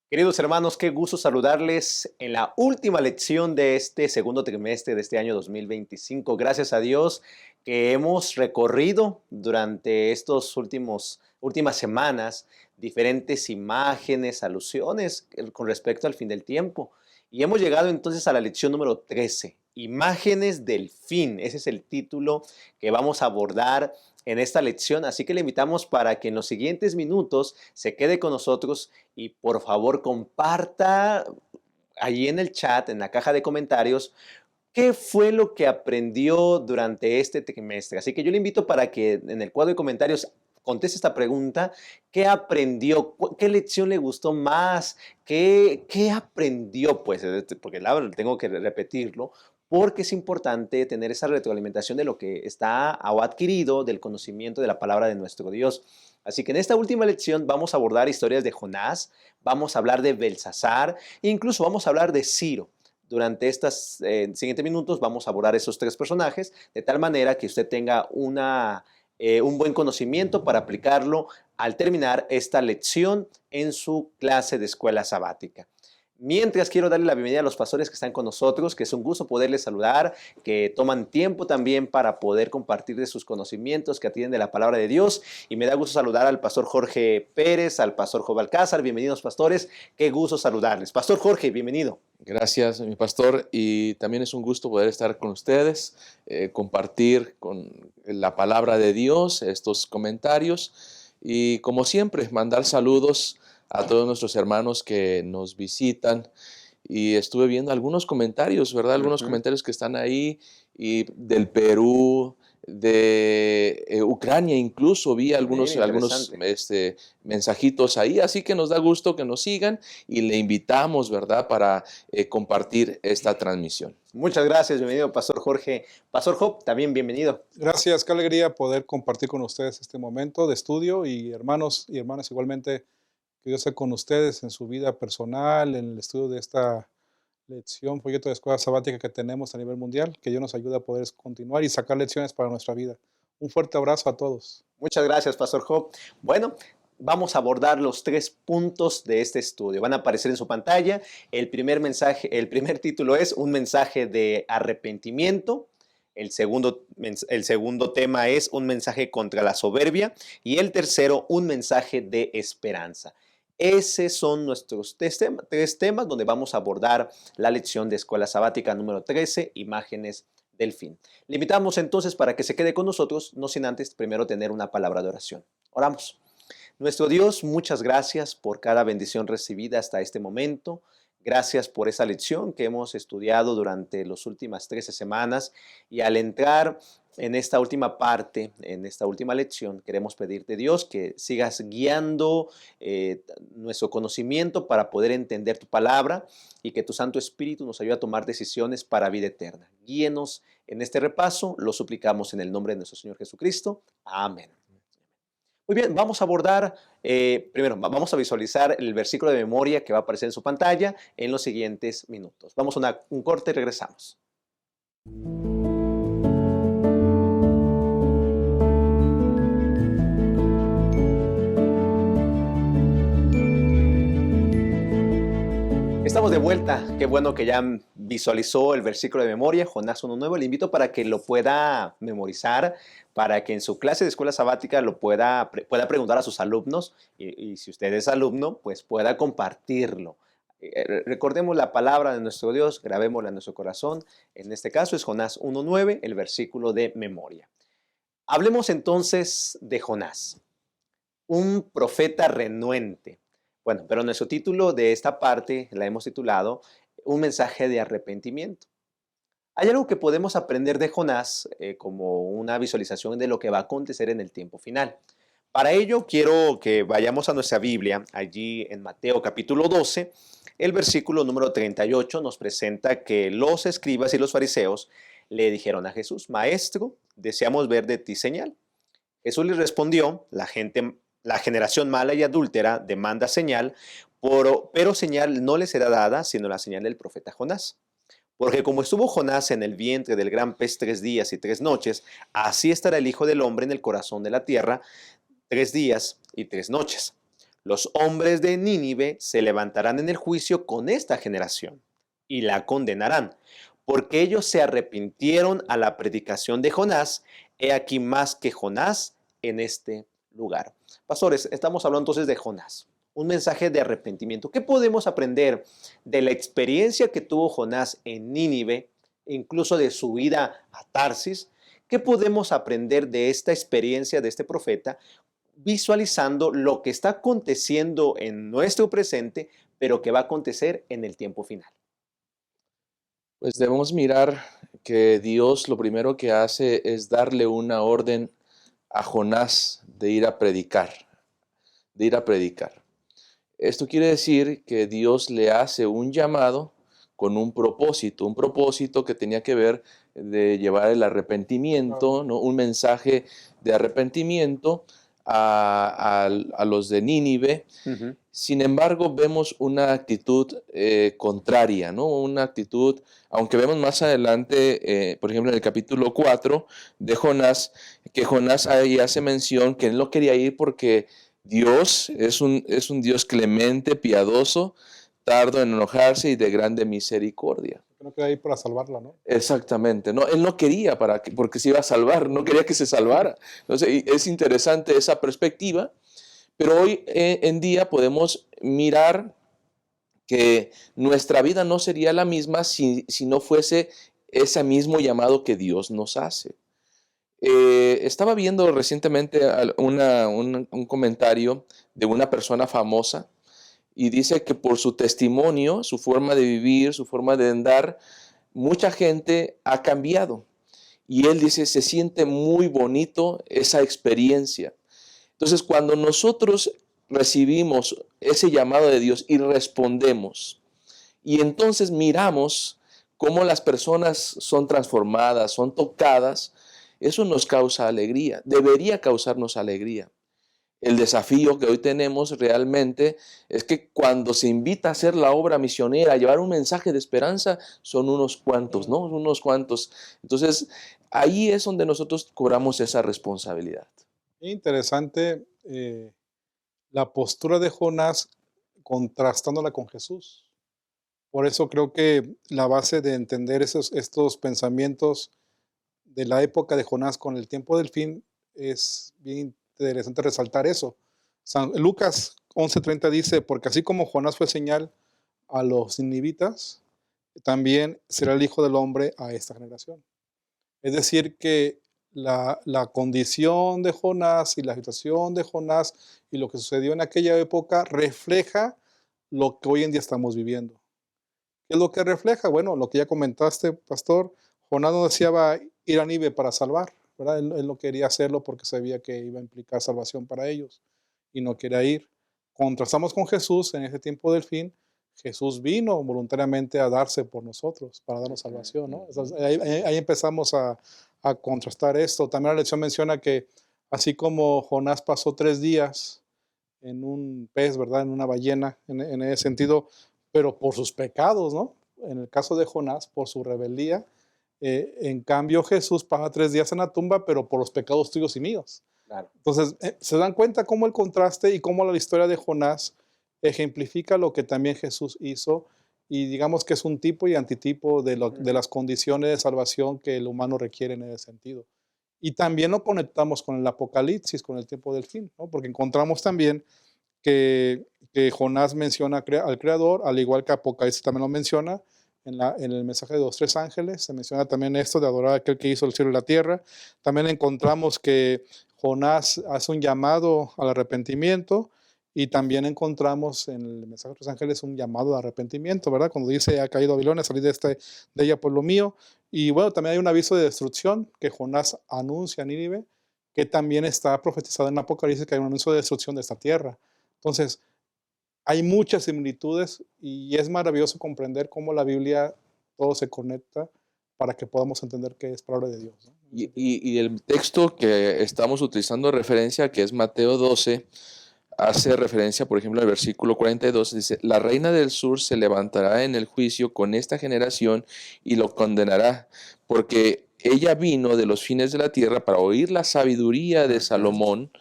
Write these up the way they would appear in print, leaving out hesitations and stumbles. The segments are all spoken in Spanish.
Queridos hermanos, qué gusto saludarles en la última lección de este segundo trimestre de este año 2025. Gracias a Dios que hemos recorrido durante estos últimas semanas diferentes imágenes, alusiones con respecto al fin del tiempo. Y hemos llegado entonces a la lección número 13, Imágenes del fin. Ese es el título que vamos a abordar en esta lección. Así que le invitamos para que en los siguientes minutos se quede con nosotros y por favor comparta allí en el chat, en la caja de comentarios, qué fue lo que aprendió durante este trimestre. Así que yo le invito para que en el cuadro de comentarios conteste esta pregunta: ¿qué aprendió? ¿Qué lección le gustó más? ¿Qué aprendió? Pues, porque la verdad tengo que repetirlo, porque es importante tener esa retroalimentación de lo que está o adquirido del conocimiento de la palabra de nuestro Dios. Así que en esta última lección vamos a abordar historias de Jonás, vamos a hablar de Belsasar, e incluso vamos a hablar de Ciro. Durante estos siguientes minutos vamos a abordar esos tres personajes de tal manera que usted tenga un buen conocimiento para aplicarlo al terminar esta lección en su clase de escuela sabática. Mientras quiero darle la bienvenida a los pastores que están con nosotros, que es un gusto poderles saludar, que toman tiempo también para poder compartir de sus conocimientos, que atienden de la palabra de Dios. Y me da gusto saludar al pastor Jorge Pérez, al pastor Job Alcázar. Bienvenidos, pastores. Qué gusto saludarles. Pastor Jorge, bienvenido. Gracias, mi pastor, y también es un gusto poder estar con ustedes, compartir con la palabra de Dios estos comentarios y como siempre mandar saludos a todos nuestros hermanos que nos visitan. Y estuve viendo algunos comentarios, ¿verdad? Algunos comentarios que están ahí y del Perú, de Ucrania, incluso vi algunos mensajitos ahí, así que nos da gusto que nos sigan y le invitamos, ¿verdad?, para compartir esta transmisión. Muchas gracias, bienvenido, pastor Jorge. Pastor Job, también bienvenido. Gracias, qué alegría poder compartir con ustedes este momento de estudio y hermanos y hermanas igualmente, que Dios sea con ustedes en su vida personal, en el estudio de esta lección, proyecto de escuela sabática que tenemos a nivel mundial, que Dios nos ayude a poder continuar y sacar lecciones para nuestra vida. Un fuerte abrazo a todos. Muchas gracias, pastor Job. Bueno, vamos a abordar los 3 puntos de este estudio. Van a aparecer en su pantalla. El primer título es un mensaje de arrepentimiento. El segundo tema es un mensaje contra la soberbia. Y el tercero, un mensaje de esperanza. Esos son nuestros tres temas donde vamos a abordar la lección de escuela sabática número 13, Imágenes del fin. Le invitamos entonces para que se quede con nosotros, no sin antes primero tener una palabra de oración. Oramos. Nuestro Dios, muchas gracias por cada bendición recibida hasta este momento. Gracias por esa lección que hemos estudiado durante las últimas 13 semanas. Y al entrar en esta última parte, en esta última lección, queremos pedirte, Dios, que sigas guiando nuestro conocimiento para poder entender tu palabra y que tu Santo Espíritu nos ayude a tomar decisiones para vida eterna. Guíenos en este repaso, lo suplicamos en el nombre de nuestro Señor Jesucristo. Amén. Muy bien, vamos a abordar, primero vamos a visualizar el versículo de memoria que va a aparecer en su pantalla en los siguientes minutos. Vamos a un corte y regresamos. Estamos de vuelta. Qué bueno que ya visualizó el versículo de memoria, Jonás 1:9. Le invito para que lo pueda memorizar, para que en su clase de escuela sabática lo pueda preguntar a sus alumnos y si usted es alumno, pues pueda compartirlo. Recordemos la palabra de nuestro Dios, grabémosla en nuestro corazón. En este caso es Jonás 1:9, el versículo de memoria. Hablemos entonces de Jonás, un profeta renuente. Bueno, pero nuestro título de esta parte la hemos titulado Un mensaje de arrepentimiento. Hay algo que podemos aprender de Jonás como una visualización de lo que va a acontecer en el tiempo final. Para ello quiero que vayamos a nuestra Biblia, allí en Mateo capítulo 12, el versículo número 38 nos presenta que los escribas y los fariseos le dijeron a Jesús: Maestro, deseamos ver de ti señal. Jesús les respondió: la generación mala y adúltera demanda señal, pero señal no le será dada sino la señal del profeta Jonás. Porque como estuvo Jonás en el vientre del gran pez 3 días y 3 noches, así estará el Hijo del Hombre en el corazón de la tierra 3 días y 3 noches. Los hombres de Nínive se levantarán en el juicio con esta generación y la condenarán, porque ellos se arrepintieron a la predicación de Jonás. He aquí más que Jonás en este lugar. Pastores, estamos hablando entonces de Jonás, un mensaje de arrepentimiento. ¿Qué podemos aprender de la experiencia que tuvo Jonás en Nínive, incluso de su ida a Tarsis? ¿Qué podemos aprender de esta experiencia de este profeta, visualizando lo que está aconteciendo en nuestro presente, pero que va a acontecer en el tiempo final? Pues debemos mirar que Dios lo primero que hace es darle una orden a Jonás de ir a predicar, de ir a predicar. Esto quiere decir que Dios le hace un llamado con un propósito que tenía que ver de llevar el arrepentimiento, ¿no? Un mensaje de arrepentimiento a los de Nínive. Ujú. Sin embargo, vemos una actitud contraria, ¿no? Una actitud, aunque vemos más adelante, por ejemplo, en el capítulo 4 de Jonás, que Jonás ahí hace mención que él no quería ir porque Dios es un Dios clemente, piadoso, tardo en enojarse y de grande misericordia. No queda ahí para salvarla, ¿no? Exactamente, no, él no quería porque se iba a salvar, no quería que se salvara. Entonces, y es interesante esa perspectiva, pero hoy en día podemos mirar que nuestra vida no sería la misma si no fuese ese mismo llamado que Dios nos hace. Estaba viendo recientemente un comentario de una persona famosa y dice que por su testimonio, su forma de vivir, su forma de andar, mucha gente ha cambiado. Y él dice, se siente muy bonito esa experiencia. Entonces, cuando nosotros recibimos ese llamado de Dios y respondemos, y entonces miramos cómo las personas son transformadas, son tocadas, eso nos causa alegría, debería causarnos alegría. El desafío que hoy tenemos realmente es que cuando se invita a hacer la obra misionera, a llevar un mensaje de esperanza, son unos cuantos, ¿no? Unos cuantos. Entonces, ahí es donde nosotros cobramos esa responsabilidad. Interesante la postura de Jonás contrastándola con Jesús. Por eso creo que la base de entender estos pensamientos de la época de Jonás con el tiempo del fin es bien interesante resaltar eso. Lucas 11:30 dice, porque así como Jonás fue señal a los ninivitas, también será el Hijo del Hombre a esta generación. Es decir, que la condición de Jonás y la situación de Jonás y lo que sucedió en aquella época refleja lo que hoy en día estamos viviendo. ¿Qué es lo que refleja? Bueno, lo que ya comentaste, pastor, Jonás no deseaba ir a Nínive para salvar, ¿verdad? Él no quería hacerlo porque sabía que iba a implicar salvación para ellos y no quería ir. Contrastamos con Jesús en ese tiempo del fin. Jesús vino voluntariamente a darse por nosotros, para darnos salvación, ¿no? Entonces, ahí empezamos a contrastar esto. También la lección menciona que así como Jonás pasó 3 días en un pez, ¿verdad? En una ballena, en ese sentido, pero por sus pecados, ¿no? En el caso de Jonás, por su rebeldía. En cambio, Jesús pasa 3 días en la tumba, pero por los pecados tuyos y míos. Claro. Entonces, se dan cuenta cómo el contraste y cómo la historia de Jonás ejemplifica lo que también Jesús hizo y digamos que es un tipo y antitipo de las condiciones de salvación que el humano requiere en ese sentido. Y también lo conectamos con el Apocalipsis, con el tiempo del fin, ¿no? Porque encontramos también que Jonás menciona al Creador, al igual que Apocalipsis también lo menciona, en el mensaje de los 3 ángeles, se menciona también esto de adorar a aquel que hizo el cielo y la tierra. También encontramos que Jonás hace un llamado al arrepentimiento y también encontramos en el mensaje de los ángeles un llamado de arrepentimiento, ¿verdad? Cuando dice, ha caído Babilonia, salid de ella, pueblo mío. Y bueno, también hay un aviso de destrucción que Jonás anuncia a Nínive, que también está profetizado en Apocalipsis, que hay un anuncio de destrucción de esta tierra. Entonces, hay muchas similitudes y es maravilloso comprender cómo la Biblia todo se conecta para que podamos entender que es palabra de Dios, ¿no? Y el texto que estamos utilizando de referencia, que es Mateo 12, hace referencia, por ejemplo, al versículo 42, dice, la reina del sur se levantará en el juicio con esta generación y lo condenará, porque ella vino de los fines de la tierra para oír la sabiduría de Salomón,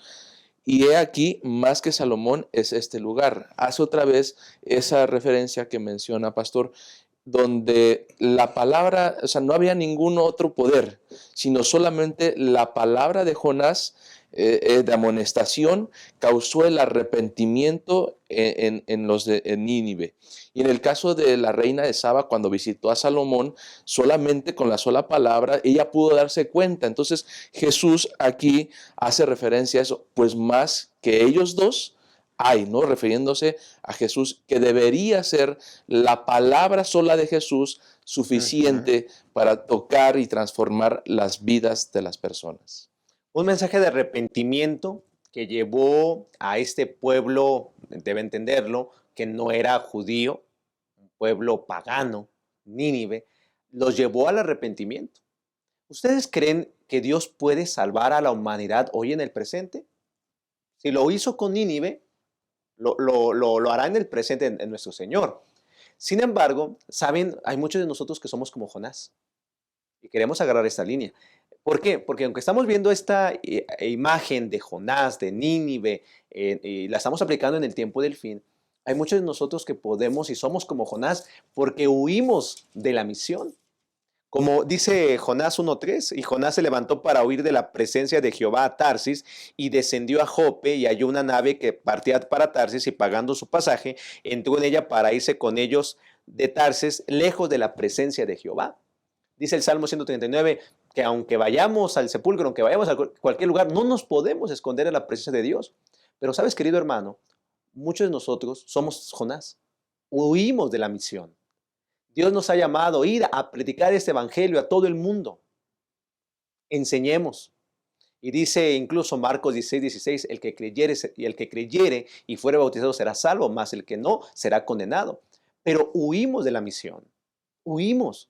Y he aquí, más que Salomón es este lugar. Hace otra vez esa referencia que menciona Pastor, donde la palabra, o sea, no había ningún otro poder, sino solamente la palabra de Jonás, de amonestación, causó el arrepentimiento en los de en Nínive. Y en el caso de la reina de Saba, cuando visitó a Salomón, solamente con la sola palabra, ella pudo darse cuenta. Entonces Jesús aquí hace referencia a eso, pues más que ellos dos hay, ¿no? Refiriéndose a Jesús, que debería ser la palabra sola de Jesús Ujú. suficiente para tocar y transformar las vidas de las personas. Un mensaje de arrepentimiento que llevó a este pueblo, debe entenderlo, que no era judío, un pueblo pagano, Nínive, los llevó al arrepentimiento. ¿Ustedes creen que Dios puede salvar a la humanidad hoy en el presente? Si lo hizo con Nínive, lo hará en el presente en nuestro Señor. Sin embargo, saben, hay muchos de nosotros que somos como Jonás y queremos agarrar esta línea. ¿Por qué? Porque aunque estamos viendo esta imagen de Jonás, de Nínive, y la estamos aplicando en el tiempo del fin, hay muchos de nosotros que podemos y somos como Jonás porque huimos de la misión. Como dice Jonás 1:3, y Jonás se levantó para huir de la presencia de Jehová a Tarsis y descendió a Jope y halló una nave que partía para Tarsis y pagando su pasaje, entró en ella para irse con ellos de Tarsis lejos de la presencia de Jehová. Dice el Salmo 139 que aunque vayamos al sepulcro, aunque vayamos a cualquier lugar, no nos podemos esconder en la presencia de Dios. Pero sabes, querido hermano, muchos de nosotros somos Jonás, huimos de la misión. Dios nos ha llamado a ir a predicar este evangelio a todo el mundo. Enseñemos. Y dice incluso Marcos 16:16, el que creyere y fuere bautizado será salvo, mas el que no será condenado. Pero huimos de la misión. Huimos.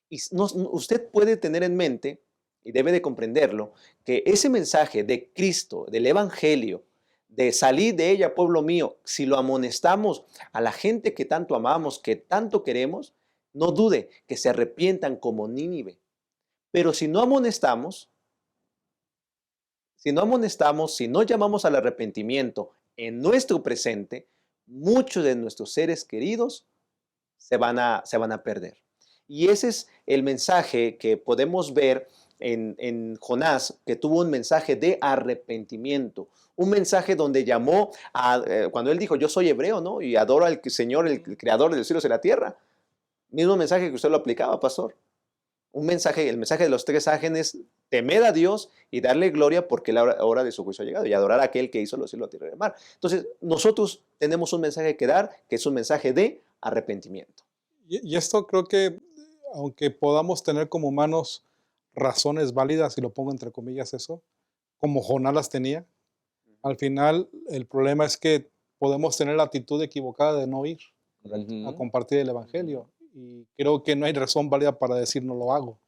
Y usted puede tener en mente, y debe de comprenderlo, que ese mensaje de Cristo, del Evangelio, de salir de ella, pueblo mío, si lo amonestamos a la gente que tanto amamos, que tanto queremos, no dude que se arrepientan como Nínive. Pero si no llamamos al arrepentimiento en nuestro presente, muchos de nuestros seres queridos se van a perder. Y ese es el mensaje que podemos ver en Jonás, que tuvo un mensaje de arrepentimiento, un mensaje donde llamó cuando él dijo, yo soy hebreo, ¿no? Y adoro al Señor, el creador de los cielos y la tierra. Mismo mensaje que usted lo aplicaba, pastor. El mensaje de los tres ángeles, temer a Dios y darle gloria porque la hora de su juicio ha llegado y adorar a aquel que hizo los cielos, la tierra y el mar. Entonces, nosotros tenemos un mensaje que dar, que es un mensaje de arrepentimiento. Y esto creo que, aunque podamos tener como humanos razones válidas, y lo pongo entre comillas eso, como Jonás las tenía, al final el problema es que podemos tener la actitud equivocada de no ir a Ujú. compartir el evangelio. Y creo que no hay razón válida para decir no lo hago,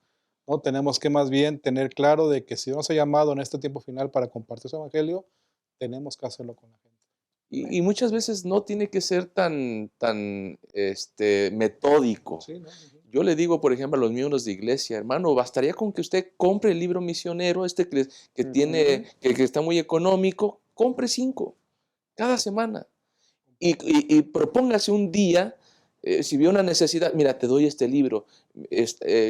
¿no? Tenemos que más bien tener claro de que si Dios nos ha llamado en este tiempo final para compartir su evangelio, tenemos que hacerlo con la gente. Y muchas veces no tiene que ser tan metódico. Sí, ¿no? Ujú. Yo le digo, por ejemplo, a los miembros de iglesia, hermano, bastaría con que usted compre el libro misionero, que tiene, Ujú. que está muy económico, compre 5 cada semana y propóngase un día, si vio una necesidad, mira, te doy este libro,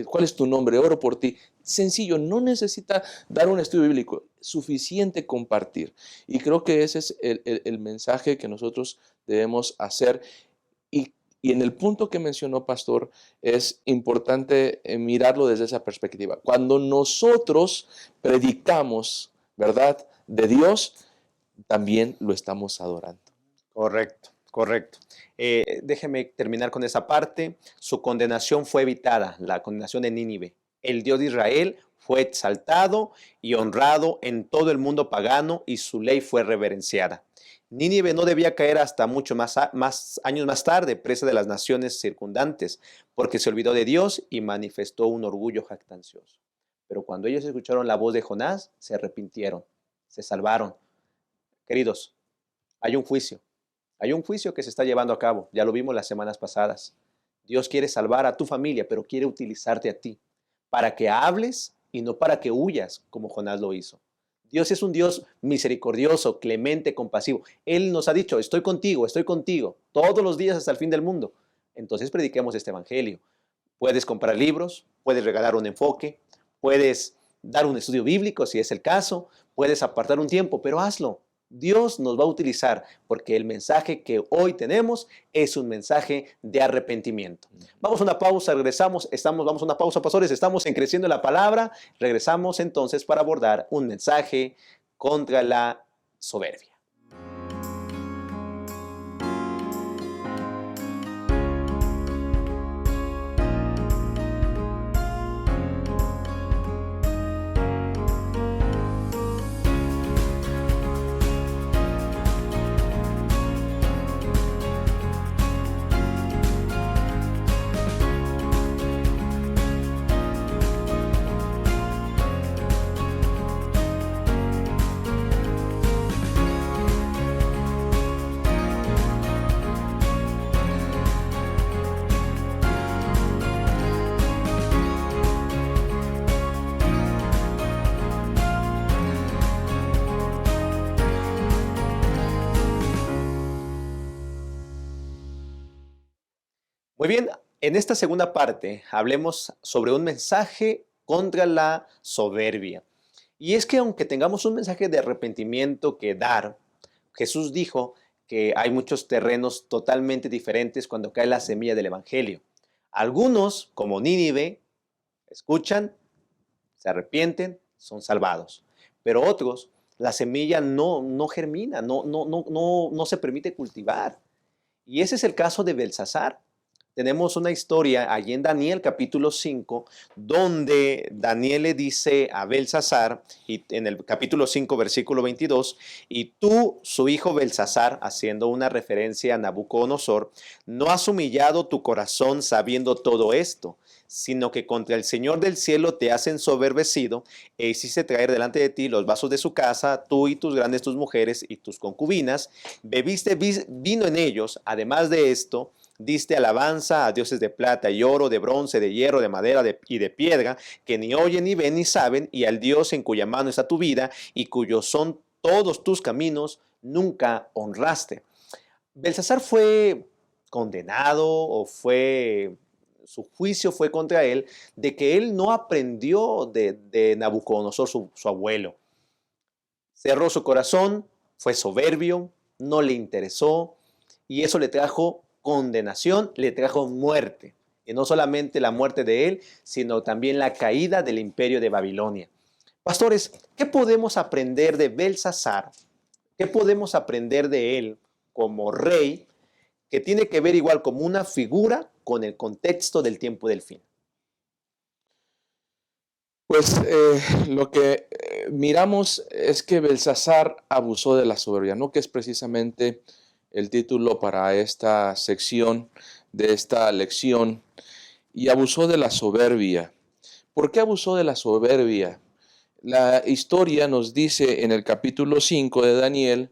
¿cuál es tu nombre? Oro por ti. Sencillo, no necesita dar un estudio bíblico, suficiente compartir. Y creo que ese es el mensaje que nosotros debemos hacer. Y, y en el punto que mencionó Pastor, es importante mirarlo desde esa perspectiva. Cuando nosotros predicamos, ¿verdad?, de Dios, también lo estamos adorando. Correcto, correcto. Déjeme terminar con esa parte. Su condenación fue evitada, la condenación de Nínive. El Dios de Israel fue exaltado y honrado en todo el mundo pagano y su ley fue reverenciada. Nínive no debía caer hasta mucho más años más tarde, presa de las naciones circundantes, porque se olvidó de Dios y manifestó un orgullo jactancioso. Pero cuando ellos escucharon la voz de Jonás, se arrepintieron, se salvaron. Queridos, hay un juicio. Hay un juicio que se está llevando a cabo, ya lo vimos las semanas pasadas. Dios quiere salvar a tu familia, pero quiere utilizarte a ti para que hables y no para que huyas como Jonás lo hizo. Dios es un Dios misericordioso, clemente, compasivo. Él nos ha dicho, estoy contigo, todos los días hasta el fin del mundo. Entonces prediquemos este evangelio. Puedes comprar libros, puedes regalar un enfoque, puedes dar un estudio bíblico si es el caso, puedes apartar un tiempo, pero hazlo. Dios nos va a utilizar porque el mensaje que hoy tenemos es un mensaje de arrepentimiento. Vamos a una pausa, regresamos, vamos a una pausa, pastores, estamos en Creciendo en la Palabra, regresamos entonces para abordar un mensaje contra la soberbia. Muy bien, en esta segunda parte hablemos sobre un mensaje contra la soberbia. Y es que aunque tengamos un mensaje de arrepentimiento que dar, Jesús dijo que hay muchos terrenos totalmente diferentes cuando cae la semilla del Evangelio. Algunos, como Nínive, escuchan, se arrepienten, son salvados. Pero otros, la semilla no germina, no se permite cultivar. Y ese es el caso de Belsasar. Tenemos una historia allí en Daniel capítulo 5, donde Daniel le dice a Belsasar, y en el capítulo 5, versículo 22, y tú, su hijo Belsasar, haciendo una referencia a Nabucodonosor, no has humillado tu corazón sabiendo todo esto, sino que contra el Señor del cielo te has ensoberbecido e hiciste traer delante de ti los vasos de su casa, tú y tus grandes, tus mujeres y tus concubinas, bebiste vino en ellos, además de esto, diste alabanza a dioses de plata y oro, de bronce, de hierro, de madera y de piedra, que ni oyen, ni ven, ni saben, y al Dios en cuya mano está tu vida y cuyos son todos tus caminos, nunca honraste. Belsasar fue condenado su juicio fue contra él, de que él no aprendió de Nabucodonosor, su abuelo. Cerró su corazón, fue soberbio, no le interesó, y eso le trajo condenación, le trajo muerte. Y no solamente la muerte de él, sino también la caída del imperio de Babilonia. Pastores, ¿qué podemos aprender de Belsasar? ¿Qué podemos aprender de él como rey, que tiene que ver igual como una figura con el contexto del tiempo del fin? Pues lo que miramos es que Belsasar abusó de la soberbia, ¿no? Que es precisamente el título para esta sección de esta lección, y abusó de la soberbia. ¿Por qué abusó de la soberbia? La historia nos dice en el capítulo 5 de Daniel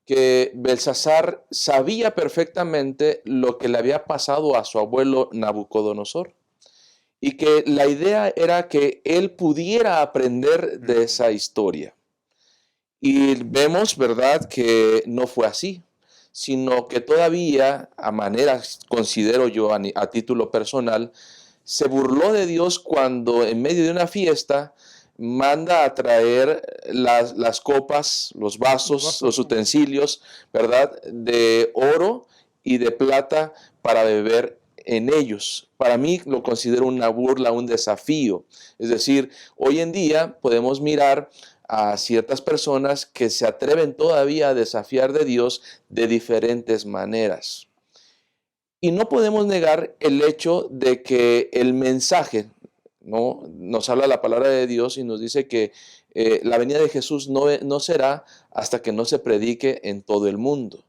que Belsasar sabía perfectamente lo que le había pasado a su abuelo Nabucodonosor, y que la idea era que él pudiera aprender de esa historia. Y vemos, ¿verdad?, que no fue así, sino que todavía, a manera, considero yo a título personal, se burló de Dios cuando en medio de una fiesta manda a traer las copas, los vasos, los utensilios, ¿verdad?, de oro y de plata para beber en ellos. Para mí lo considero una burla, un desafío. Es decir, hoy en día podemos mirar a ciertas personas que se atreven todavía a desafiar de Dios de diferentes maneras. Y no podemos negar el hecho de que el mensaje, ¿no?, nos habla la palabra de Dios y nos dice que la venida de Jesús no será hasta que no se predique en todo el mundo.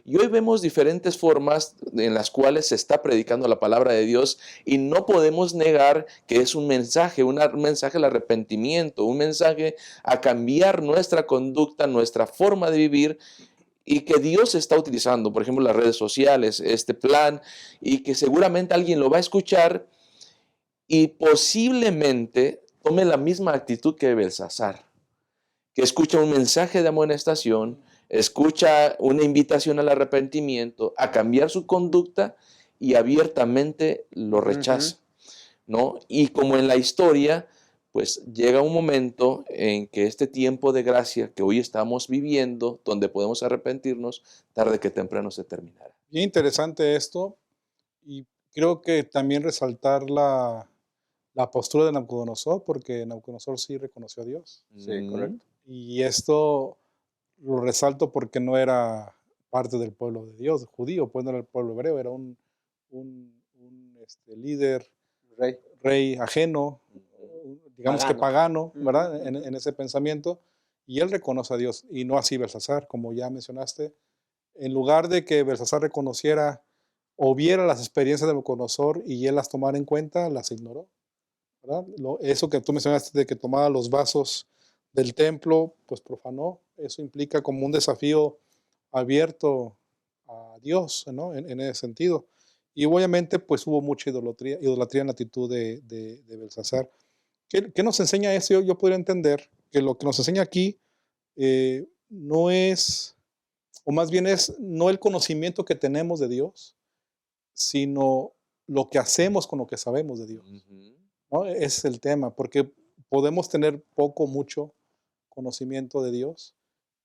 Y hoy vemos diferentes formas en las cuales se está predicando la palabra de Dios, y no podemos negar que es un mensaje al arrepentimiento, un mensaje a cambiar nuestra conducta, nuestra forma de vivir, y que Dios está utilizando, por ejemplo, las redes sociales, este plan, y que seguramente alguien lo va a escuchar y posiblemente tome la misma actitud que Belsasar. que escucha un mensaje de amonestación, escucha una invitación al arrepentimiento, a cambiar su conducta y abiertamente lo Ujú. rechaza, ¿no? Y como en la historia, pues llega un momento en que este tiempo de gracia que hoy estamos viviendo, donde podemos arrepentirnos, tarde que temprano se terminará. Bien interesante esto, y creo que también resaltar la postura de Nabucodonosor, porque Nabucodonosor sí reconoció a Dios. Sí, Mm, correcto. Y esto lo resalto porque no era parte del pueblo de Dios, judío, pues no era el pueblo hebreo, era un líder, Rey. rey ajeno, digamos que Pagano. pagano, Ujú, ¿verdad? ujú. En ese pensamiento, y él reconoce a Dios, y no así Belsasar, como ya mencionaste. En lugar de que Belsasar reconociera o viera las experiencias de Nabucodonosor y él las tomara en cuenta, las ignoró, ¿verdad? Eso que tú mencionaste de que tomaba los vasos del templo, pues profanó. Eso implica como un desafío abierto a Dios, ¿no? En ese sentido. Y obviamente, pues hubo mucha idolatría en la actitud de Belsasar. ¿Qué nos enseña eso? Yo podría entender que lo que nos enseña aquí no es, o más bien es, no el conocimiento que tenemos de Dios, sino lo que hacemos con lo que sabemos de Dios, ujú. ¿no? Ese es el tema, porque podemos tener poco, mucho conocimiento de Dios,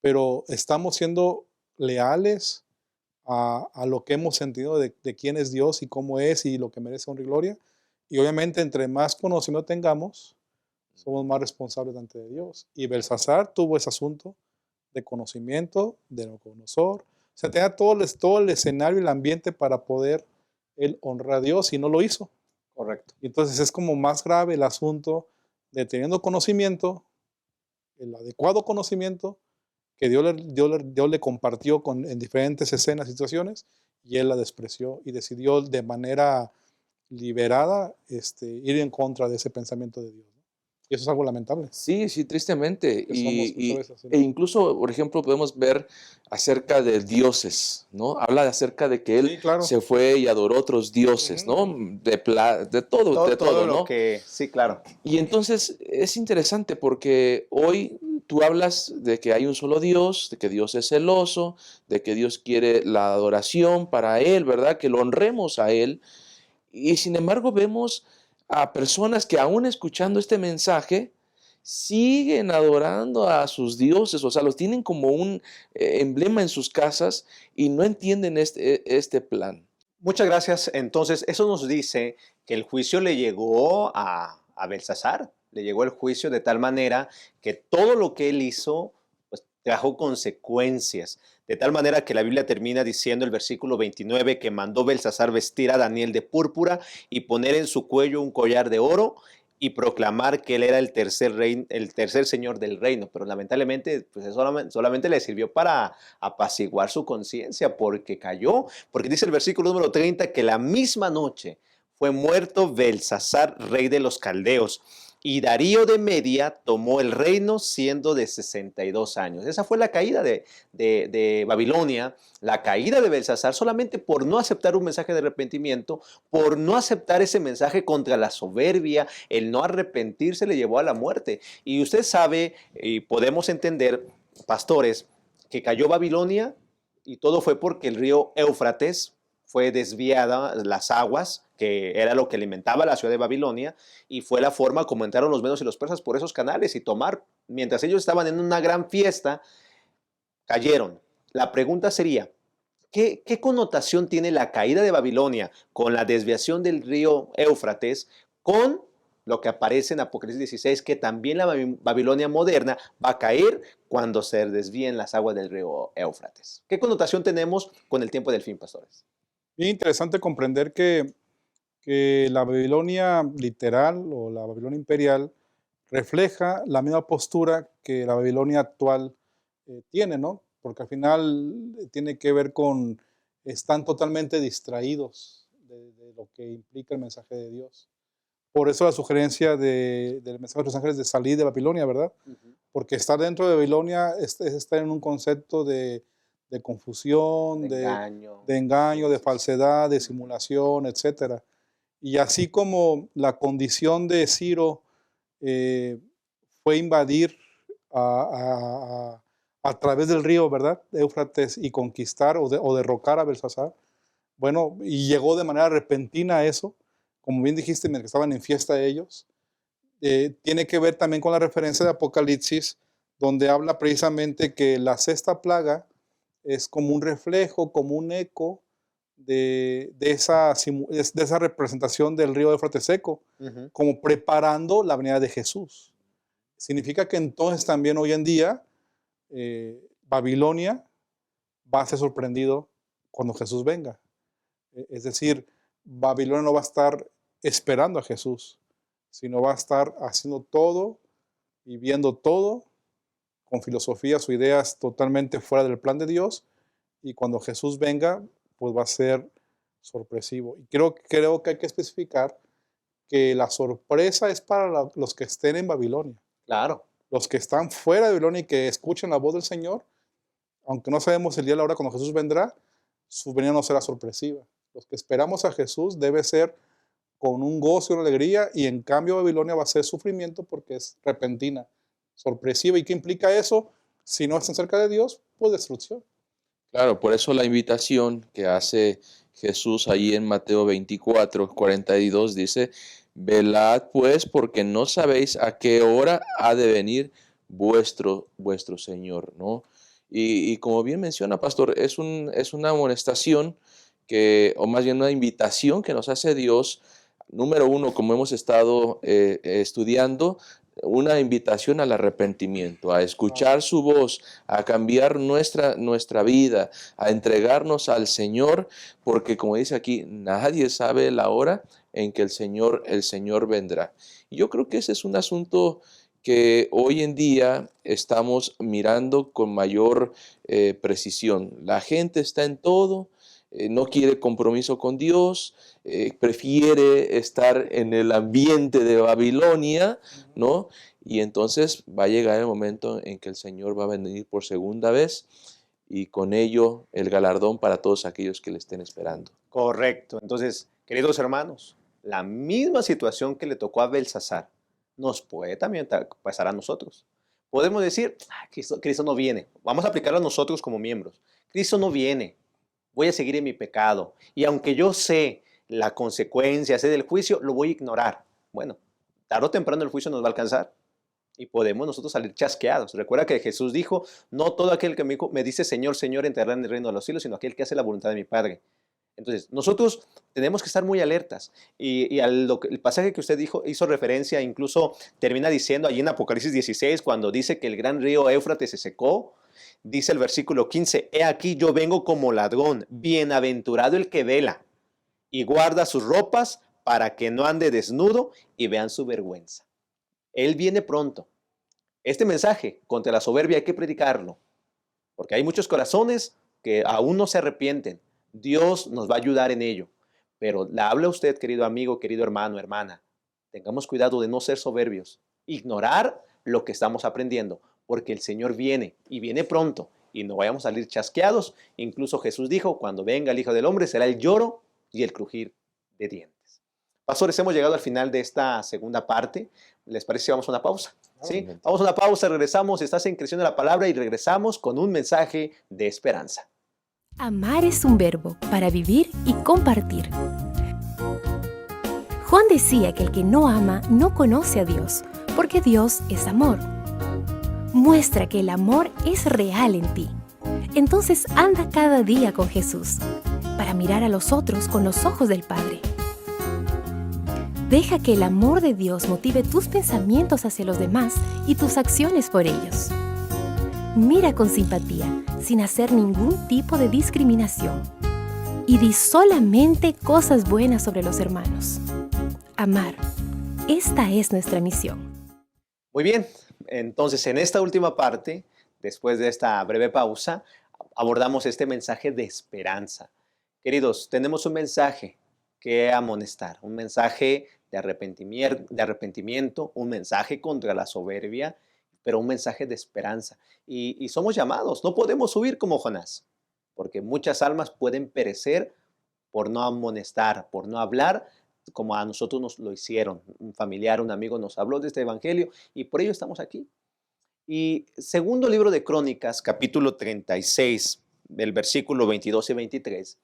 pero estamos siendo leales a lo que hemos sentido de quién es Dios y cómo es y lo que merece honra y gloria. Y obviamente, entre más conocimiento tengamos, somos más responsables ante de Dios. Y Belsasar tuvo ese asunto de conocimiento de Nabucodonosor. O sea, tenía todo el escenario y el ambiente para poder él honrar a Dios y no lo hizo. Correcto. Y entonces es como más grave el asunto de teniendo conocimiento, el adecuado conocimiento que Dios le compartió en diferentes escenas, situaciones, y él la despreció y decidió de manera liberada ir en contra de ese pensamiento de Dios, ¿no? Y eso es algo lamentable, Sí, sí, tristemente. que somos muchas veces así, E ¿no? incluso, por ejemplo, podemos ver acerca de dioses, ¿no? Habla acerca de que él Sí, claro. se fue y adoró otros dioses, Ujú. ¿no? De Todo todo, lo ¿no? que, sí, claro. Y entonces es interesante porque hoy tú hablas de que hay un solo Dios, de que Dios es celoso, de que Dios quiere la adoración para Él, ¿verdad? Que lo honremos a Él. Y sin embargo vemos a personas que aún escuchando este mensaje siguen adorando a sus dioses, o sea, los tienen como un emblema en sus casas y no entienden este plan. Muchas gracias. Entonces, eso nos dice que el juicio le llegó a Belsasar, le llegó el juicio de tal manera que todo lo que él hizo, pues trajo consecuencias. De tal manera que la Biblia termina diciendo el versículo 29 que mandó Belsasar vestir a Daniel de púrpura y poner en su cuello un collar de oro y proclamar que él era el tercer señor del reino. Pero lamentablemente, pues eso solamente le sirvió para apaciguar su conciencia porque cayó. Porque dice el versículo número 30 que la misma noche fue muerto Belsasar, rey de los caldeos, y Darío de Media tomó el reino siendo de 62 años. Esa fue la caída de Babilonia, la caída de Belsasar, solamente por no aceptar un mensaje de arrepentimiento, por no aceptar ese mensaje contra la soberbia, el no arrepentirse le llevó a la muerte. Y usted sabe, y podemos entender, pastores, que cayó Babilonia y todo fue porque el río Éufrates fue desviada las aguas, que era lo que alimentaba la ciudad de Babilonia, y fue la forma como entraron los medos y los persas por esos canales y tomar, mientras ellos estaban en una gran fiesta, cayeron. La pregunta sería, ¿qué connotación tiene la caída de Babilonia con la desviación del río Éufrates, con lo que aparece en Apocalipsis 16, que también la Babilonia moderna va a caer cuando se desvíen las aguas del río Éufrates? ¿Qué connotación tenemos con el tiempo del fin, pastores? Bien interesante comprender que la Babilonia literal o la Babilonia imperial refleja la misma postura que la Babilonia actual tiene, ¿no? Porque al final tiene que ver con, están totalmente distraídos de lo que implica el mensaje de Dios. Por eso la sugerencia del mensaje de los ángeles de salir de Babilonia, ¿verdad? Uh -huh. Porque estar dentro de Babilonia es estar en un concepto de De confusión, engaño. de engaño, Sí, de sí, sí. falsedad, de Uh -huh. simulación, etcétera. Y así como la condición de Ciro fue invadir a través del río, ¿verdad? Éufrates, y conquistar o derrocar a Belsasar. Bueno, y llegó de manera repentina a eso, como bien dijiste, mientras estaban en fiesta ellos. Tiene que ver también con la referencia de Apocalipsis, donde habla precisamente que la sexta plaga es como un reflejo, como un eco de esa representación del río Éufrates seco, Ujú. como preparando la venida de Jesús. Significa que entonces también hoy en día Babilonia va a ser sorprendido cuando Jesús venga. Es decir, Babilonia no va a estar esperando a Jesús, sino va a estar haciendo todo y viendo todo con filosofías o ideas totalmente fuera del plan de Dios, y cuando Jesús venga, pues va a ser sorpresivo. Y creo que hay que especificar que la sorpresa es para los que estén en Babilonia. Claro. Los que están fuera de Babilonia y que escuchen la voz del Señor, aunque no sabemos el día y la hora cuando Jesús vendrá, su venida no será sorpresiva. Los que esperamos a Jesús debe ser con un gozo y una alegría, y en cambio Babilonia va a ser sufrimiento porque es repentina, sorpresiva. ¿Y qué implica eso? Si no están cerca de Dios, pues destrucción. Claro, por eso la invitación que hace Jesús ahí en Mateo 24:42 dice, velad pues porque no sabéis a qué hora ha de venir vuestro Señor, ¿no? Y como bien menciona, pastor, es una amonestación que, o más bien una invitación que nos hace Dios, número uno, como hemos estado estudiando, una invitación al arrepentimiento, a escuchar su voz, a cambiar nuestra vida, a entregarnos al Señor, porque como dice aquí, nadie sabe la hora en que el Señor vendrá. Y yo creo que ese es un asunto que hoy en día estamos mirando con mayor precisión. La gente está en todo, no quiere compromiso con Dios, prefiere estar en el ambiente de Babilonia, ¿no? Y entonces va a llegar el momento en que el Señor va a venir por segunda vez y con ello el galardón para todos aquellos que le estén esperando. Correcto. Entonces, queridos hermanos, la misma situación que le tocó a Belsasar nos puede también pasar a nosotros. Podemos decir, Cristo no viene. Vamos a aplicarlo a nosotros como miembros. Cristo no viene. Voy a seguir en mi pecado. Y aunque yo sé la consecuencia, sé del juicio, lo voy a ignorar. Bueno, tarde o temprano el juicio nos va a alcanzar y podemos nosotros salir chasqueados. Recuerda que Jesús dijo, no todo aquel que me dice Señor, Señor entrará en el reino de los cielos, sino aquel que hace la voluntad de mi Padre. Entonces, nosotros tenemos que estar muy alertas. Y el pasaje que usted dijo hizo referencia, incluso termina diciendo allí en Apocalipsis 16, cuando dice que el gran río Éufrates se secó, dice el versículo 15, he aquí yo vengo como ladrón, bienaventurado el que vela y guarda sus ropas para que no ande desnudo y vean su vergüenza. Él viene pronto. Este mensaje contra la soberbia hay que predicarlo, porque hay muchos corazones que aún no se arrepienten. Dios nos va a ayudar en ello. Pero le habla usted, querido amigo, querido hermano, hermana. Tengamos cuidado de no ser soberbios. Ignorar lo que estamos aprendiendo, porque el Señor viene y viene pronto y no vayamos a salir chasqueados. Incluso Jesús dijo, cuando venga el Hijo del Hombre será el lloro y el crujir de dientes. Pastores, hemos llegado al final de esta segunda parte. ¿Les parece si vamos a una pausa? ¿Sí? Vamos a una pausa, regresamos. Estás en Creciendo la Palabra y regresamos con un mensaje de esperanza. Amar es un verbo para vivir y compartir. Juan decía que el que no ama no conoce a Dios, porque Dios es amor. Muestra que el amor es real en ti. Entonces anda cada día con Jesús, para mirar a los otros con los ojos del Padre. Deja que el amor de Dios motive tus pensamientos hacia los demás y tus acciones por ellos. Mira con simpatía, sin hacer ningún tipo de discriminación. Y di solamente cosas buenas sobre los hermanos. Amar. Esta es nuestra misión. Muy bien, entonces en esta última parte, después de esta breve pausa, abordamos este mensaje de esperanza. Queridos, tenemos un mensaje que amonestar, un mensaje de arrepentimiento, un mensaje contra la soberbia, pero un mensaje de esperanza. Y somos llamados, no podemos huir como Jonás, porque muchas almas pueden perecer por no amonestar, por no hablar como a nosotros nos lo hicieron. Un familiar, un amigo nos habló de este evangelio y por ello estamos aquí. Y segundo libro de Crónicas, capítulo 36, del versículo 22 y 23,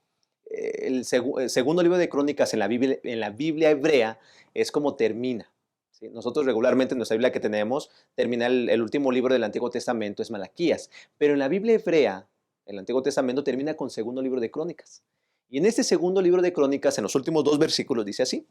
el segundo libro de Crónicas en la Biblia hebrea es como termina. ¿Sí? Nosotros regularmente en nuestra Biblia que tenemos, termina el último libro del Antiguo Testamento, es Malaquías. Pero en la Biblia hebrea, el Antiguo Testamento termina con segundo libro de Crónicas. Y en este segundo libro de Crónicas, en los últimos dos versículos, dice así: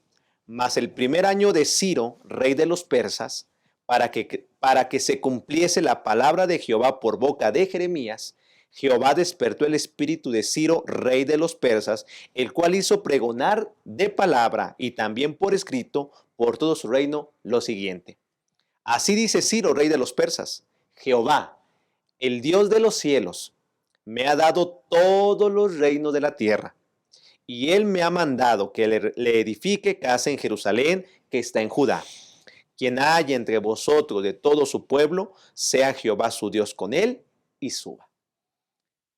mas el primer año de Ciro, rey de los persas, para que se cumpliese la palabra de Jehová por boca de Jeremías, Jehová despertó el espíritu de Ciro, rey de los persas, el cual hizo pregonar de palabra y también por escrito por todo su reino lo siguiente: así dice Ciro, rey de los persas: Jehová, el Dios de los cielos, me ha dado todos los reinos de la tierra, y él me ha mandado que le edifique casa en Jerusalén, que está en Judá. Quien haya entre vosotros de todo su pueblo, sea Jehová su Dios con él, y suba.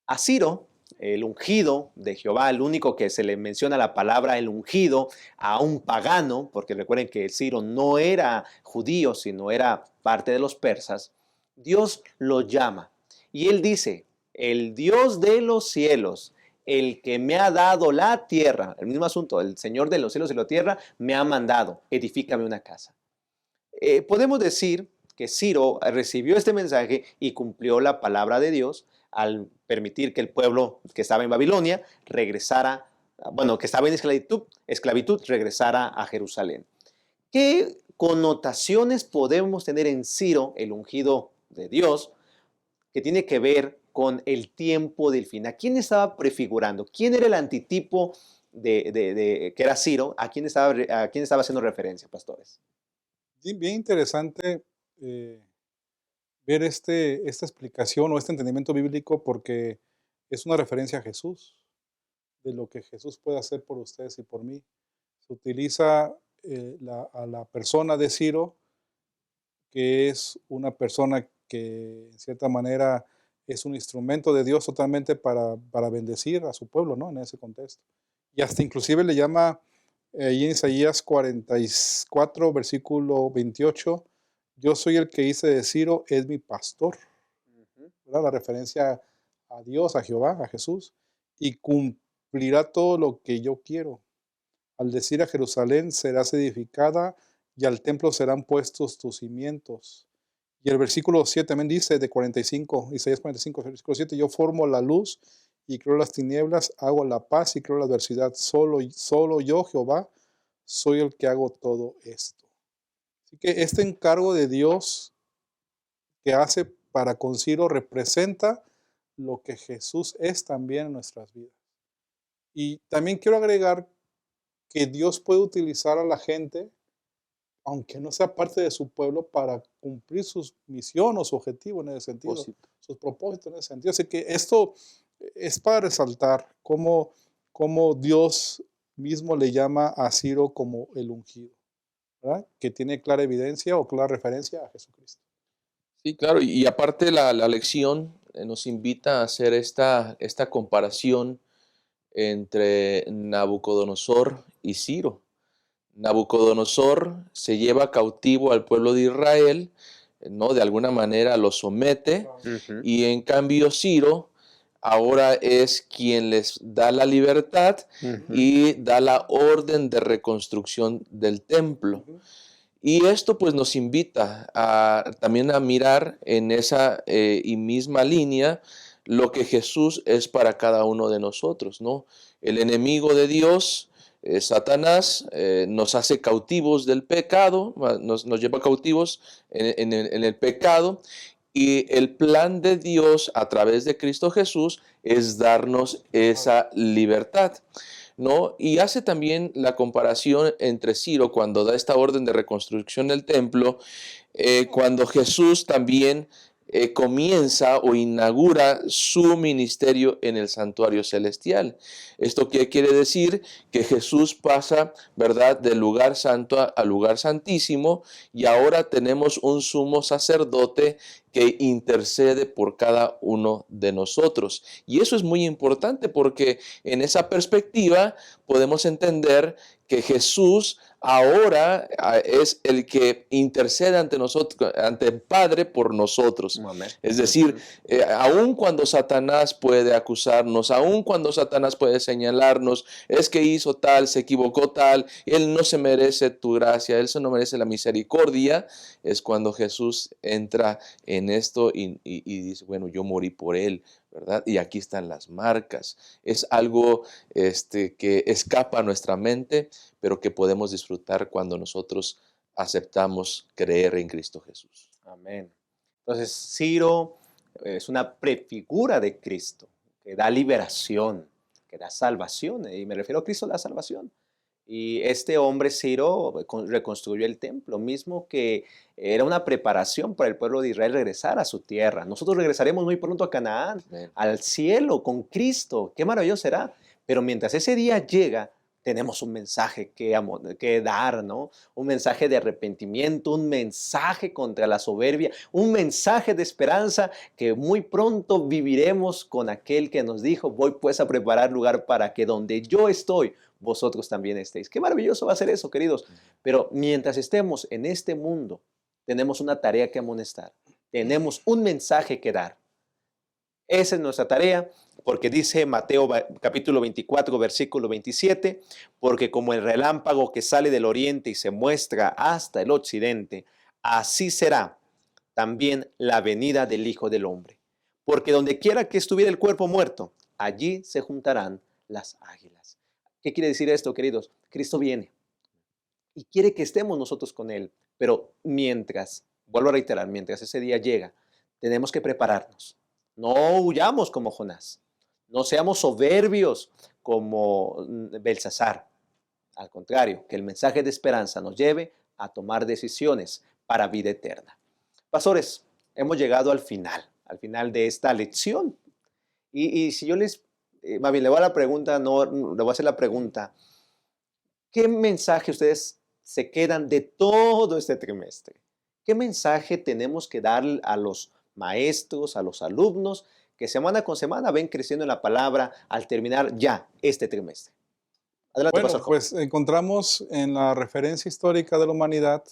A Ciro, el ungido de Jehová, el único que se le menciona la palabra el ungido a un pagano, porque recuerden que Ciro no era judío, sino era parte de los persas, Dios lo llama. Y él dice: el Dios de los cielos, el que me ha dado la tierra, el mismo asunto, el Señor de los cielos y la tierra, me ha mandado, edifícame una casa. Podemos decir que Ciro recibió este mensaje y cumplió la palabra de Dios al permitir que el pueblo que estaba en Babilonia regresara, bueno, que estaba en esclavitud regresara a Jerusalén. ¿Qué connotaciones podemos tener en Ciro, el ungido de Dios, que tiene que ver con el tiempo del fin? ¿A quién estaba prefigurando? ¿Quién era el antitipo que era Ciro? ¿A quién estaba haciendo referencia, pastores? Bien interesante ver esta explicación o este entendimiento bíblico, porque es una referencia a Jesús, de lo que Jesús puede hacer por ustedes y por mí. Se utiliza a la persona de Ciro, que es una persona que en cierta manera es un instrumento de Dios totalmente para bendecir a su pueblo, ¿no? En ese contexto. Y hasta inclusive le llama ahí en Isaías 44, versículo 28, yo soy el que hice de Ciro, es mi pastor. ¿Verdad? La referencia a Dios, a Jehová, a Jesús, y cumplirá todo lo que yo quiero. Al decir a Jerusalén serás edificada y al templo serán puestos tus cimientos. Y el versículo 7 también dice, de 45, Isaías 45, versículo 7, yo formo la luz y creo las tinieblas, hago la paz y creo la adversidad. Solo yo, Jehová, soy el que hago todo esto. Así que este encargo de Dios que hace para con Ciro representa lo que Jesús es también en nuestras vidas. Y también quiero agregar que Dios puede utilizar a la gente, aunque no sea parte de su pueblo, para cumplir su misión o su objetivo en ese sentido, sus propósitos en ese sentido. Así que esto es para resaltar cómo Dios mismo le llama a Ciro como el ungido, ¿verdad? Que tiene clara evidencia o clara referencia a Jesucristo. Sí, claro, y aparte la lección nos invita a hacer esta comparación entre Nabucodonosor y Ciro. Nabucodonosor se lleva cautivo al pueblo de Israel, ¿no? De alguna manera lo somete, y en cambio Ciro ahora es quien les da la libertad y da la orden de reconstrucción del templo. Y esto pues nos invita también a mirar en esa y misma línea lo que Jesús es para cada uno de nosotros, ¿no? El enemigo de Dios, Satanás, nos hace cautivos del pecado, nos lleva cautivos en el pecado, y el plan de Dios a través de Cristo Jesús es darnos esa libertad, ¿no? Y hace también la comparación entre Ciro cuando da esta orden de reconstrucción del templo, cuando Jesús también comienza o inaugura su ministerio en el santuario celestial. ¿Esto qué quiere decir? Que Jesús pasa, ¿verdad?, del lugar santo al lugar santísimo, y ahora tenemos un sumo sacerdote que intercede por cada uno de nosotros. Y eso es muy importante porque en esa perspectiva podemos entender que Jesús ahora es el que intercede ante nosotros, ante el Padre por nosotros. Amén. Es decir, aun cuando Satanás puede acusarnos, aun cuando Satanás puede señalarnos, es que hizo tal, se equivocó tal, él no se merece tu gracia, él no merece la misericordia, es cuando Jesús entra en esto y dice, bueno, yo morí por él, ¿verdad? Y aquí están las marcas. Es algo que escapa a nuestra mente, pero que podemos disfrutar cuando nosotros aceptamos creer en Cristo Jesús. Amén. Entonces, Ciro es una prefigura de Cristo, que da liberación, que da salvación, y me refiero a Cristo la salvación. Y este hombre, Ciro, reconstruyó el templo, mismo que era una preparación para el pueblo de Israel regresar a su tierra. Nosotros regresaremos muy pronto a Canaán, Amén. al cielo, con Cristo. Qué maravilloso será. Pero mientras ese día llega, tenemos un mensaje que dar, ¿no? Un mensaje de arrepentimiento, un mensaje contra la soberbia, un mensaje de esperanza que muy pronto viviremos con aquel que nos dijo, voy pues a preparar lugar para que donde yo estoy, vosotros también estéis. Qué maravilloso va a ser eso, queridos. Pero mientras estemos en este mundo, tenemos una tarea que amonestar. Tenemos un mensaje que dar. Esa es nuestra tarea, porque dice Mateo capítulo 24, versículo 27, porque como el relámpago que sale del oriente y se muestra hasta el occidente, así será también la venida del Hijo del Hombre. Porque donde quiera que estuviera el cuerpo muerto, allí se juntarán las águilas. ¿Qué quiere decir esto, queridos? Cristo viene y quiere que estemos nosotros con Él, pero vuelvo a reiterar, mientras ese día llega, tenemos que prepararnos. No huyamos como Jonás. No seamos soberbios como Belsasar. Al contrario, que el mensaje de esperanza nos lleve a tomar decisiones para vida eterna. Pastores, hemos llegado al final de esta lección. Y si yo más bien le voy a le voy a hacer la pregunta, ¿qué mensaje ustedes se quedan de todo este trimestre? ¿Qué mensaje tenemos que dar a los maestros, a los alumnos que semana con semana ven creciendo en la palabra al terminar ya este trimestre? Adelante, Bueno, Pastor Jorge. pues encontramos en la referencia histórica de la humanidad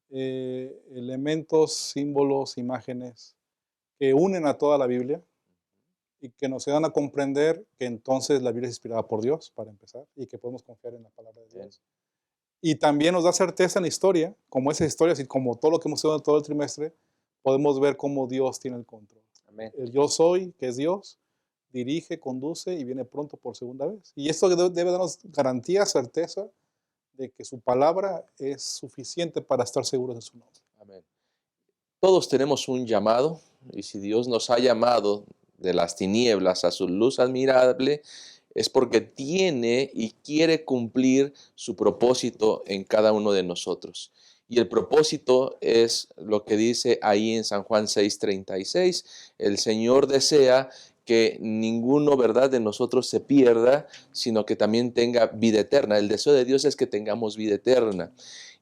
elementos, símbolos, imágenes que unen a toda la Biblia y que nos ayudan a comprender que entonces la Biblia es inspirada por Dios, para empezar, y que podemos confiar en la palabra de Dios. Y también nos da certeza en la historia, como esas historias y como todo lo que hemos estudiado todo el trimestre, podemos ver cómo Dios tiene el control. Amén. El yo soy, que es Dios, dirige, conduce y viene pronto por segunda vez. Y esto debe darnos garantía, certeza de que su palabra es suficiente para estar seguros de su nombre. Amén. Todos tenemos un llamado, y si Dios nos ha llamado de las tinieblas a su luz admirable, es porque tiene y quiere cumplir su propósito en cada uno de nosotros. Y el propósito es lo que dice ahí en San Juan 6:36. El Señor desea que ninguno, ¿verdad?, de nosotros se pierda, sino que también tenga vida eterna. El deseo de Dios es que tengamos vida eterna.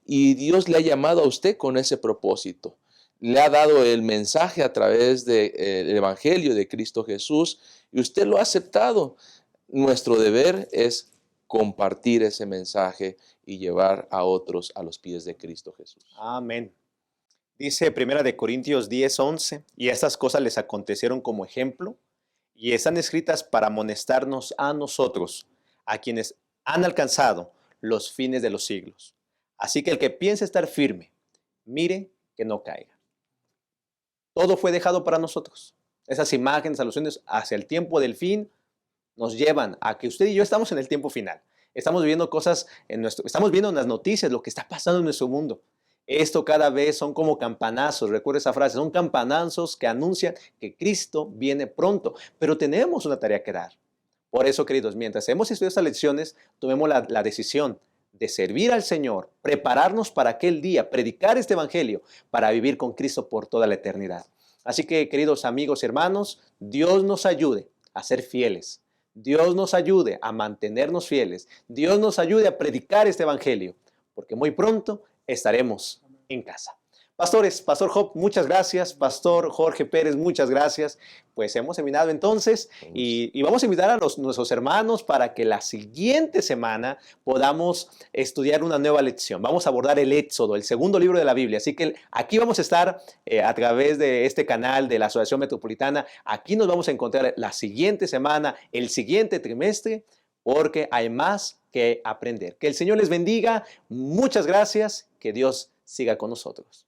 Y Dios le ha llamado a usted con ese propósito. Le ha dado el mensaje a través del Evangelio de Cristo Jesús y usted lo ha aceptado. Nuestro deber es compartir ese mensaje y llevar a otros a los pies de Cristo Jesús. Amén. Dice 1 Corintios 10:11, y estas cosas les acontecieron como ejemplo y están escritas para amonestarnos a nosotros, a quienes han alcanzado los fines de los siglos. Así que el que piense estar firme, mire que no caiga. Todo fue dejado para nosotros. Esas imágenes, alusiones hacia el tiempo del fin nos llevan a que usted y yo estamos en el tiempo final. Estamos viviendo cosas estamos viendo en las noticias lo que está pasando en nuestro mundo. Esto cada vez son como campanazos, recuerda esa frase, son campanazos que anuncian que Cristo viene pronto, pero tenemos una tarea que dar. Por eso, queridos, mientras hemos estudiado estas lecciones, tomemos la decisión de servir al Señor, prepararnos para aquel día, predicar este evangelio para vivir con Cristo por toda la eternidad. Así que, queridos amigos y hermanos, Dios nos ayude a ser fieles. Dios nos ayude a mantenernos fieles. Dios nos ayude a predicar este evangelio, porque muy pronto estaremos en casa. Pastores, Pastor Job, muchas gracias. Pastor Jorge Pérez, muchas gracias. Pues hemos terminado entonces y vamos a invitar a nuestros hermanos para que la siguiente semana podamos estudiar una nueva lección. Vamos a abordar el Éxodo, el segundo libro de la Biblia. Así que aquí vamos a estar a través de este canal de la Asociación Metropolitana. Aquí nos vamos a encontrar la siguiente semana, el siguiente trimestre, porque hay más que aprender. Que el Señor les bendiga. Muchas gracias. Que Dios siga con nosotros.